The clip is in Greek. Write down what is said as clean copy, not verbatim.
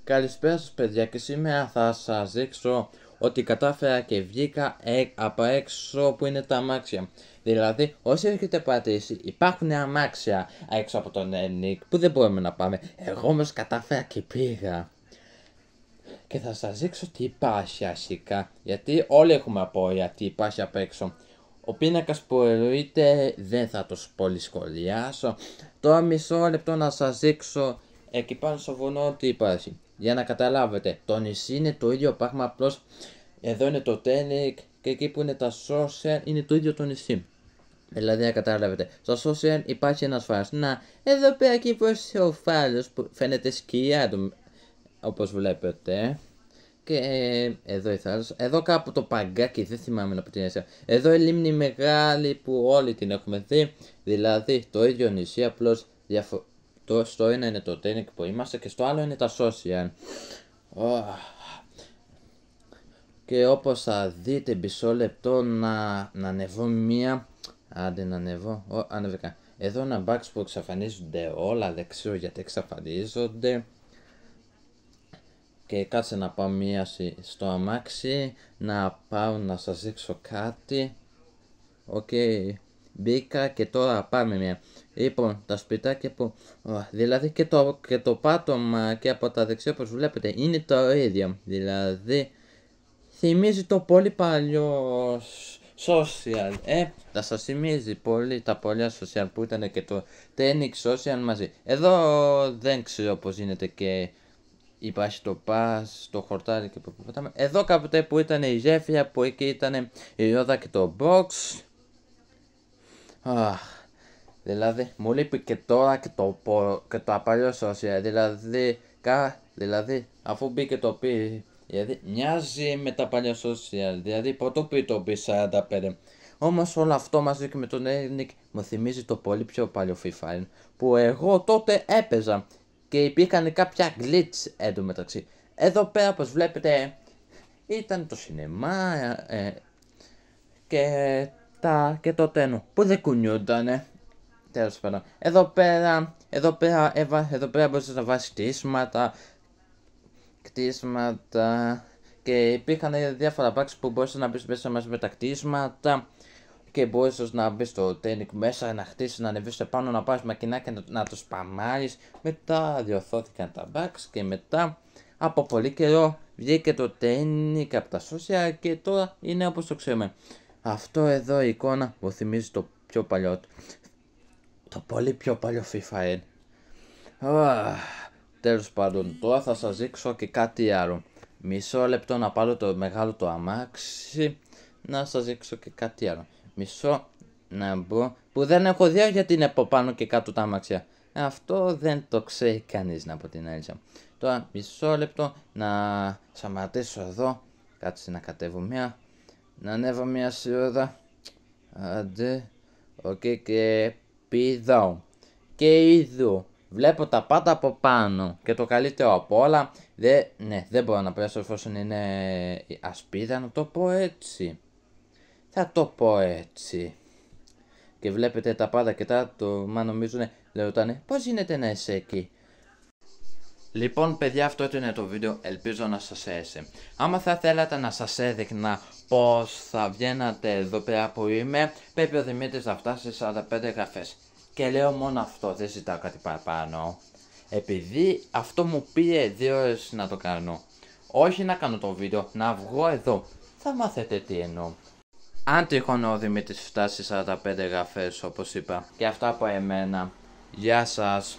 Καλησπέρα σας παιδιά, και σήμερα θα σας δείξω ότι κατάφερα και βγήκα από έξω που είναι τα αμάξια. Δηλαδή, όσοι έχετε πατήσει, υπάρχουν αμάξια έξω από τον Ένικ που δεν μπορούμε να πάμε. Εγώ όμως κατάφερα και πήγα. Και θα σας δείξω τι υπάρχει αρχικά, γιατί όλοι έχουμε απορία τι υπάρχει απ' έξω. Ο πίνακας που εννοείται δεν θα το πολύ σχολιάσω. Τώρα μισό λεπτό να σας δείξω εκεί πάνω στο βουνό τι υπάρχει. Για να καταλάβετε, το νησί είναι το ίδιο πράγμα, απλώς εδώ είναι το Τένικ και εκεί που είναι τα social είναι το ίδιο το νησί. Δηλαδή να καταλάβετε, στο social υπάρχει ένας φάρος. Να, εδώ πέρα εκεί πως ο φάρος που φαίνεται σκιά του, όπως βλέπετε. Και εδώ η θάλασσα. Εδώ κάπου το παγκάκι, δεν θυμάμαι να πω την αίσθηση. Εδώ η λίμνη μεγάλη που όλοι την έχουμε δει. Δηλαδή το ίδιο νησί, απλώς στο ένα είναι το Τένικ που είμαστε και στο άλλο είναι τα social. Και όπως θα δείτε, μισό λεπτό να ανεβώ μία. Άντε να ανεβώ. Ανεβήκα. Εδώ ένα box που εξαφανίζονται όλα, δεν ξέρω γιατί εξαφανίζονται. Και κάτσε να πάω μία στο αμάξι, να πάω να σας δείξω κάτι. Οκ, μπήκα και τώρα πάμε μία. Λοιπόν, τα σπιτάκια που, δηλαδή και το πάτωμα και από τα δεξιά όπως βλέπετε είναι το ίδιο. Δηλαδή, θυμίζει το πολύ παλιό social, θα σας θυμίζει πολύ τα παλιά social που ήταν και το Tenix social μαζί. Εδώ δεν ξέρω πως γίνεται και υπάρχει το pass, το χορτάρι και που είπαμε. Εδώ κάποτε που ήταν η γέφυρα, που εκεί ήταν η ρόδα και το box. Δηλαδή μου λείπει και τώρα και το απαλιό social. Δηλαδή αφού μπήκε το πει, δηλαδή μοιάζει με τα παλιά social. Δηλαδή πρωτού το πει 45. Όμως όλο αυτό μαζί και με τον Ένικ μου θυμίζει το πολύ πιο παλιό FIFA που εγώ τότε έπαιζα. Και υπήρχαν κάποια glitch εντωμεταξύ. Εδώ πέρα όπως βλέπετε ήταν το σινεμά και το τένο που δεν κουνιούντανε. Τέλος πάντων. Εδώ πέρα μπορούσες να βάσεις κτίσματα και υπήρχαν διάφορα bugs που μπορούσες να μπεις μέσα μαζί με τα κτίσματα. Και μπορούσες να μπεις στο Τένικ μέσα, να χτίσεις, να ανεβείς επάνω, να πάρεις μακινάκια να το σπαμάρεις. Μετά διορθώθηκαν τα bugs και μετά από πολύ καιρό βγήκε το Τένικ από τα social και τώρα είναι όπως το ξέρουμε. Αυτό εδώ η εικόνα μου θυμίζει το πιο παλιό, το πολύ πιο παλιό FIFA. Τέλος πάντων, τώρα θα σας δείξω και κάτι άλλο. Μισό λεπτό να πάρω το μεγάλο το αμάξι, να σας δείξω και κάτι άλλο. Μισό να μπω, που δεν έχω δει γιατί είναι από πάνω και κάτω τα αμάξια. Αυτό δεν το ξέρει κανείς, να πω την αλήθεια. Τώρα μισό λεπτό να σταματήσω εδώ. Κάτσε να κατέβω μία. Να ανέβω μία σιώδα. Άντε. Οκ, και πηδάω. Και είδω. Βλέπω τα πάντα από πάνω. Και το καλύτερο από όλα, δεν μπορώ να πέσω εφόσον είναι ασπίδα, να το πω έτσι. Θα το πω έτσι. Και βλέπετε τα πάντα και τα μα νομίζουνε, ρωτάνε πώς γίνεται να είσαι εκεί. Λοιπόν παιδιά, αυτό ήταν το βίντεο, ελπίζω να σας άρεσε. Άμα θα θέλατε να σας έδειχνα πως θα βγαίνατε εδώ πέρα που είμαι, πρέπει ο Δημήτρης να φτάσει 45 εγγραφές. Και λέω μόνο αυτό, δεν ζητάω κάτι παραπάνω. Επειδή αυτό μου πήρε 2 ώρες να το κάνω. Όχι να κάνω το βίντεο, να βγω εδώ. Θα μάθετε τι εννοώ. Αν τυχόν ο Δημήτρης φτάσει 45 εγγραφές όπως είπα. Και αυτά από εμένα. Γεια σας.